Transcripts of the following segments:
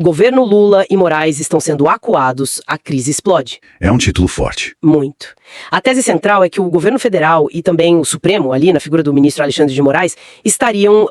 Governo Lula e Moraes estão sendo acuados, a crise explode. É um título forte. Muito. A tese central é que o governo federal e também o Supremo, ali na figura do ministro Alexandre de Moraes, estariam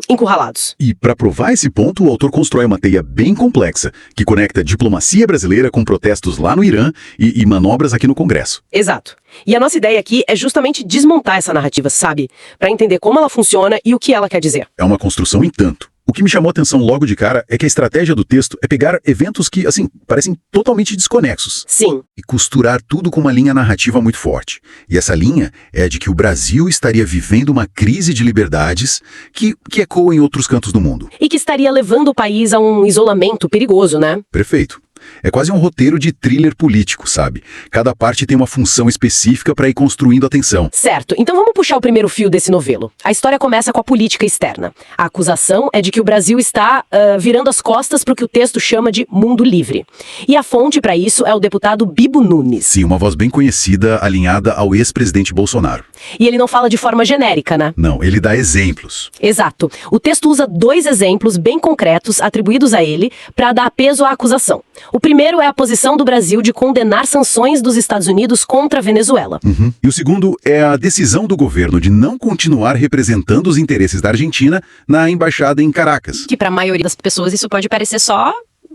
encurralados. E para provar esse ponto, o autor constrói uma teia bem complexa, que conecta diplomacia brasileira com protestos lá no Irã e manobras aqui no Congresso. Exato. E a nossa ideia aqui é justamente desmontar essa narrativa, sabe? Para entender como ela funciona e o que ela quer dizer. É uma construção em tanto. O que me chamou a atenção logo de cara é que a estratégia do texto é pegar eventos que, assim, parecem totalmente desconexos. Sim. E costurar tudo com uma linha narrativa muito forte. E essa linha é de que o Brasil estaria vivendo uma crise de liberdades que ecoa em outros cantos do mundo. E que estaria levando o país a um isolamento perigoso, né? Perfeito. É quase um roteiro de thriller político, sabe? Cada parte tem uma função específica para ir construindo a tensão. Certo, então vamos puxar o primeiro fio desse novelo. A história começa com a política externa. A acusação é de que o Brasil está virando as costas para o que o texto chama de mundo livre. E a fonte para isso é o deputado Bibo Nunes. Sim, uma voz bem conhecida, alinhada ao ex-presidente Bolsonaro. E ele não fala de forma genérica, né? Não, ele dá exemplos. Exato. O texto usa 2 exemplos bem concretos atribuídos a ele para dar peso à acusação. O primeiro é a posição do Brasil de condenar sanções dos Estados Unidos contra a Venezuela. E o segundo é a decisão do governo de não continuar representando os interesses da Argentina na embaixada em Caracas. Que para a maioria das pessoas isso pode parecer só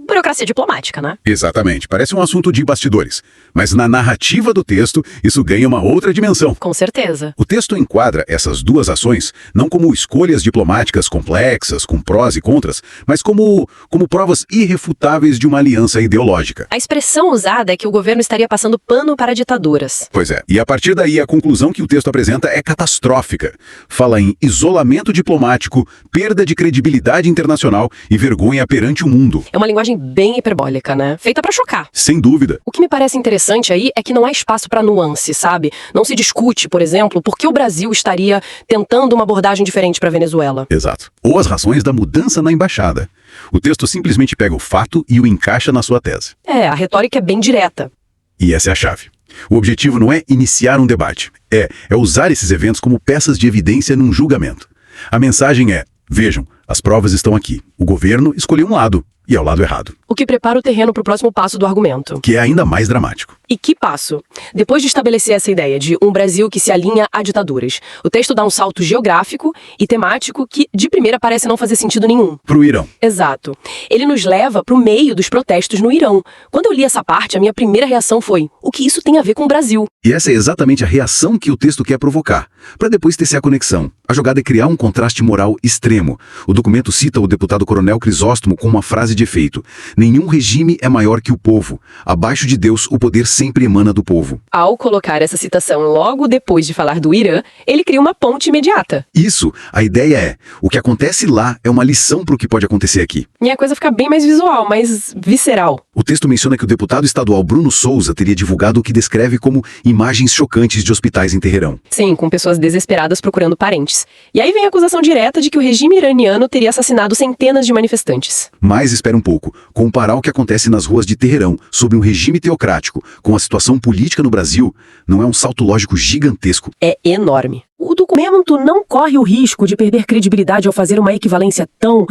burocracia diplomática, né? Exatamente, parece um assunto de bastidores. Mas na narrativa do texto, isso ganha uma outra dimensão. Com certeza. O texto enquadra essas 2 ações não como escolhas diplomáticas complexas, com prós e contras, mas como provas irrefutáveis de uma aliança ideológica. A expressão usada é que o governo estaria passando pano para ditaduras. Pois é, e a partir daí a conclusão que o texto apresenta é catastrófica. Fala em isolamento diplomático, perda de credibilidade internacional e vergonha perante o mundo. É uma linguagem bem hiperbólica, né? Feita pra chocar. Sem dúvida. O que me parece interessante aí é que não há espaço pra nuance, sabe? Não se discute, por exemplo, por que o Brasil estaria tentando uma abordagem diferente pra Venezuela. Exato. Ou as razões da mudança na embaixada. O texto simplesmente pega o fato e o encaixa na sua tese. A retórica é bem direta. E essa é a chave. O objetivo não é iniciar um debate. É usar esses eventos como peças de evidência num julgamento. A mensagem é: vejam, as provas estão aqui. O governo escolheu um lado. E ao lado errado. O que prepara o terreno para o próximo passo do argumento. Que é ainda mais dramático. E que passo? Depois de estabelecer essa ideia de um Brasil que se alinha a ditaduras, o texto dá um salto geográfico e temático que, de primeira, parece não fazer sentido nenhum. Pro Irão. Exato. Ele nos leva pro meio dos protestos no Irão. Quando eu li essa parte, a minha primeira reação foi: o que isso tem a ver com o Brasil? E essa é exatamente a reação que o texto quer provocar, para depois tecer a conexão. A jogada é criar um contraste moral extremo. O documento cita o deputado Coronel Crisóstomo com uma frase de efeito: nenhum regime é maior que o povo. Abaixo de Deus, o poder sempre emana do povo. Ao colocar essa citação logo depois de falar do Irã, ele cria uma ponte imediata. Isso, a ideia é: o que acontece lá é uma lição para o que pode acontecer aqui. E a coisa fica bem mais visual, mais visceral. O texto menciona que o deputado estadual Bruno Souza teria divulgado o que descreve como imagens chocantes de hospitais em Teherão. Sim, com pessoas desesperadas procurando parentes. E aí vem a acusação direta de que o regime iraniano teria assassinado centenas de manifestantes. Mas espera um pouco. Comparar o que acontece nas ruas de Teherão, sob um regime teocrático, com a situação política no Brasil, não é um salto lógico gigantesco? É enorme. O documento não corre o risco de perder credibilidade ao fazer uma equivalência tão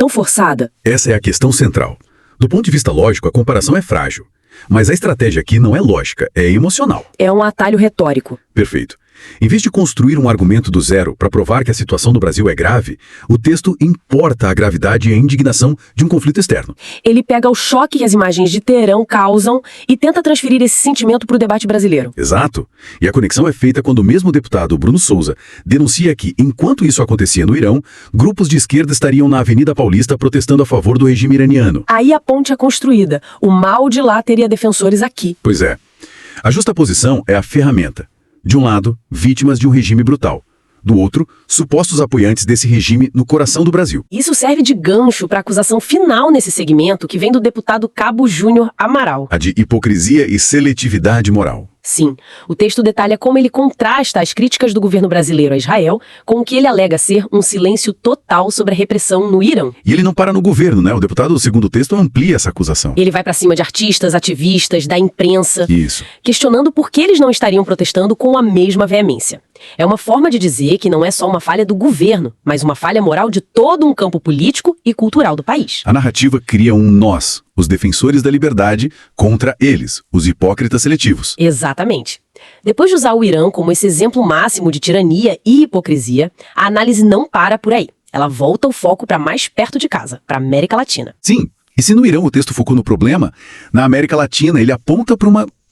forçada. Essa é a questão central. Do ponto de vista lógico, a comparação é frágil. Mas a estratégia aqui não é lógica, é emocional. É um atalho retórico. Perfeito. Em vez de construir um argumento do zero para provar que a situação do Brasil é grave, o texto importa a gravidade e a indignação de um conflito externo. Ele pega o choque que as imagens de Teherão causam e tenta transferir esse sentimento para o debate brasileiro. Exato. E a conexão é feita quando o mesmo deputado, Bruno Souza, denuncia que, enquanto isso acontecia no Irão, grupos de esquerda estariam na Avenida Paulista protestando a favor do regime iraniano. Aí a ponte é construída. O mal de lá teria defensores aqui. Pois é. A justaposição é a ferramenta. De um lado, vítimas de um regime brutal. Do outro, supostos apoiantes desse regime no coração do Brasil. Isso serve de gancho para a acusação final nesse segmento que vem do deputado Cabo Júnior Amaral. A de hipocrisia e seletividade moral. Sim, o texto detalha como ele contrasta as críticas do governo brasileiro a Israel com o que ele alega ser um silêncio total sobre a repressão no Irã. E ele não para no governo, né? O deputado, segundo o texto, amplia essa acusação. Ele vai para cima de artistas, ativistas, da imprensa. Isso. Questionando por que eles não estariam protestando com a mesma veemência. É uma forma de dizer que não é só uma falha do governo, mas uma falha moral de todo um campo político e cultural do país. A narrativa cria um nós, os defensores da liberdade, contra eles, os hipócritas seletivos. Exatamente. Depois de usar o Irã como esse exemplo máximo de tirania e hipocrisia, a análise não para por aí. Ela volta o foco para mais perto de casa, para a América Latina. Sim, e se no Irã o texto focou no problema, na América Latina ele aponta para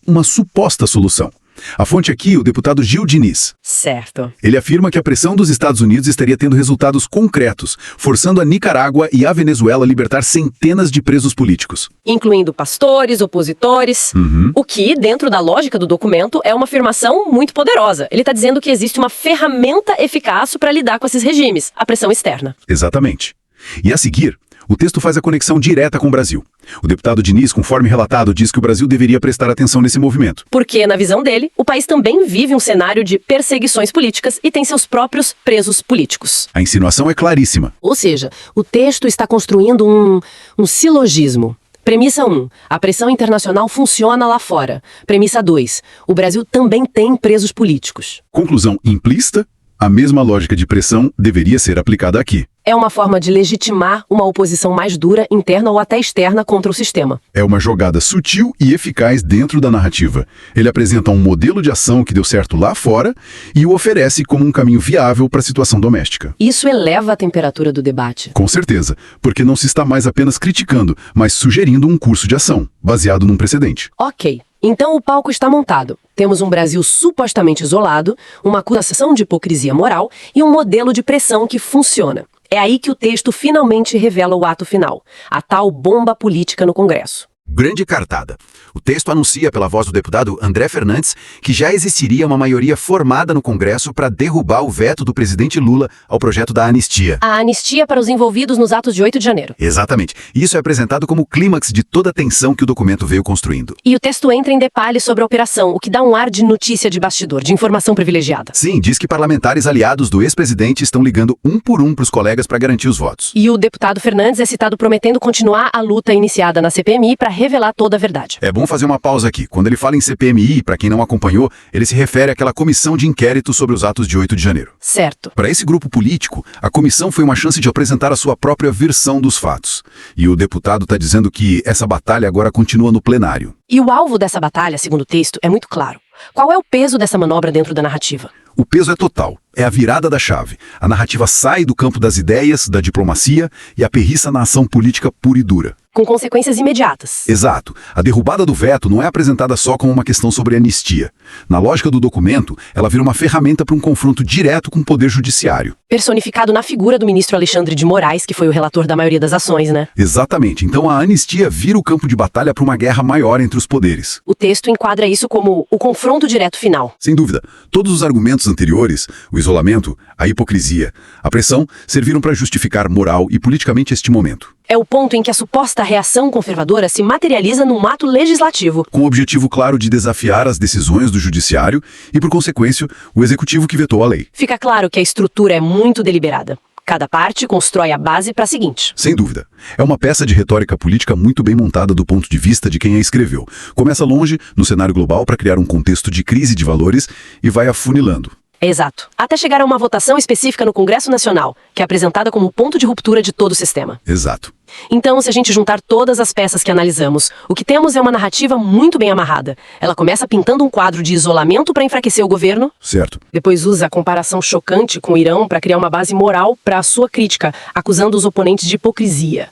uma suposta solução. A fonte aqui, o deputado Gil Diniz. Certo. Ele afirma que a pressão dos Estados Unidos estaria tendo resultados concretos, forçando a Nicarágua e a Venezuela a libertar centenas de presos políticos. Incluindo pastores, opositores, o que, dentro da lógica do documento, é uma afirmação muito poderosa. Ele está dizendo que existe uma ferramenta eficaz para lidar com esses regimes, a pressão externa. Exatamente. E a seguir, o texto faz a conexão direta com o Brasil. O deputado Diniz, conforme relatado, diz que o Brasil deveria prestar atenção nesse movimento. Porque, na visão dele, o país também vive um cenário de perseguições políticas e tem seus próprios presos políticos. A insinuação é claríssima. Ou seja, o texto está construindo um silogismo. Premissa 1. A pressão internacional funciona lá fora. Premissa 2. O Brasil também tem presos políticos. Conclusão implícita: a mesma lógica de pressão deveria ser aplicada aqui. É uma forma de legitimar uma oposição mais dura, interna ou até externa contra o sistema. É uma jogada sutil e eficaz dentro da narrativa. Ele apresenta um modelo de ação que deu certo lá fora e o oferece como um caminho viável para a situação doméstica. Isso eleva a temperatura do debate. Com certeza, porque não se está mais apenas criticando, mas sugerindo um curso de ação, baseado num precedente. Ok. Então o palco está montado. Temos um Brasil supostamente isolado, uma acusação de hipocrisia moral e um modelo de pressão que funciona. É aí que o texto finalmente revela o ato final, a tal bomba política no Congresso. Grande cartada. O texto anuncia pela voz do deputado André Fernandes que já existiria uma maioria formada no Congresso para derrubar o veto do presidente Lula ao projeto da anistia. A anistia para os envolvidos nos atos de 8 de janeiro. Exatamente. Isso é apresentado como o clímax de toda a tensão que o documento veio construindo. E o texto entra em detalhes sobre a operação, o que dá um ar de notícia de bastidor, de informação privilegiada. Sim, diz que parlamentares aliados do ex-presidente estão ligando um por um para os colegas para garantir os votos. E o deputado Fernandes é citado prometendo continuar a luta iniciada na CPMI para revelar toda a verdade. É bom fazer uma pausa aqui. Quando ele fala em CPMI, para quem não acompanhou, ele se refere àquela comissão de inquérito sobre os atos de 8 de janeiro. Certo. Para esse grupo político, a comissão foi uma chance de apresentar a sua própria versão dos fatos. E o deputado está dizendo que essa batalha agora continua no plenário. E o alvo dessa batalha, segundo o texto, é muito claro. Qual é o peso dessa manobra dentro da narrativa? O peso é total. É a virada da chave. A narrativa sai do campo das ideias, da diplomacia e aperriça na ação política pura e dura. Com consequências imediatas. Exato. A derrubada do veto não é apresentada só como uma questão sobre anistia. Na lógica do documento, ela vira uma ferramenta para um confronto direto com o poder judiciário. Personificado na figura do ministro Alexandre de Moraes, que foi o relator da maioria das ações, né? Exatamente. Então a anistia vira o campo de batalha para uma guerra maior entre os poderes. O texto enquadra isso como o confronto direto final. Sem dúvida. Todos os argumentos anteriores, o isolamento, a hipocrisia, a pressão, serviram para justificar moral e politicamente este momento. É o ponto em que a suposta reação conservadora se materializa num ato legislativo. Com o objetivo claro de desafiar as decisões do judiciário e, por consequência, o executivo que vetou a lei. Fica claro que a estrutura é muito deliberada. Cada parte constrói a base para a seguinte. Sem dúvida. É uma peça de retórica política muito bem montada do ponto de vista de quem a escreveu. Começa longe, no cenário global, para criar um contexto de crise de valores e vai afunilando. Exato. Até chegar a uma votação específica no Congresso Nacional, que é apresentada como o ponto de ruptura de todo o sistema. Exato. Então, se a gente juntar todas as peças que analisamos, o que temos é uma narrativa muito bem amarrada. Ela começa pintando um quadro de isolamento para enfraquecer o governo. Certo. Depois usa a comparação chocante com o Irã para criar uma base moral para a sua crítica, acusando os oponentes de hipocrisia.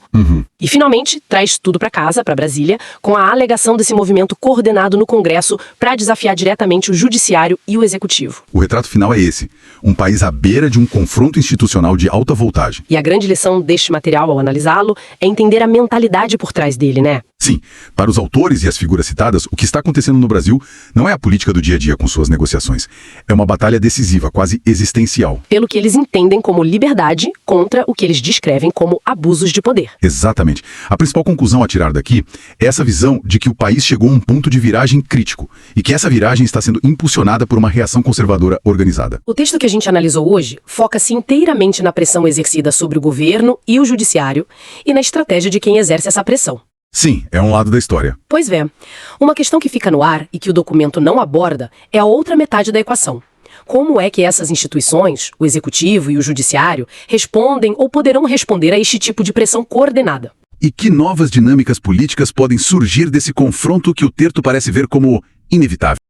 E, finalmente, traz tudo para casa, para Brasília, com a alegação desse movimento coordenado no Congresso para desafiar diretamente o Judiciário e o Executivo. O retrato final é esse. Um país à beira de um confronto institucional de alta voltagem. E a grande lição deste material, ao analisá-lo, é entender a mentalidade por trás dele, né? Sim, para os autores e as figuras citadas, o que está acontecendo no Brasil não é a política do dia a dia com suas negociações. É uma batalha decisiva, quase existencial. Pelo que eles entendem como liberdade contra o que eles descrevem como abusos de poder. Exatamente. A principal conclusão a tirar daqui é essa visão de que o país chegou a um ponto de viragem crítico e que essa viragem está sendo impulsionada por uma reação conservadora organizada. O texto que a gente analisou hoje foca-se inteiramente na pressão exercida sobre o governo e o judiciário e na estratégia de quem exerce essa pressão. Sim, é um lado da história. Pois é. Uma questão que fica no ar e que o documento não aborda é a outra metade da equação. como é que essas instituições, o Executivo e o Judiciário, respondem ou poderão responder a este tipo de pressão coordenada. E que novas dinâmicas políticas podem surgir desse confronto que o texto parece ver como inevitável?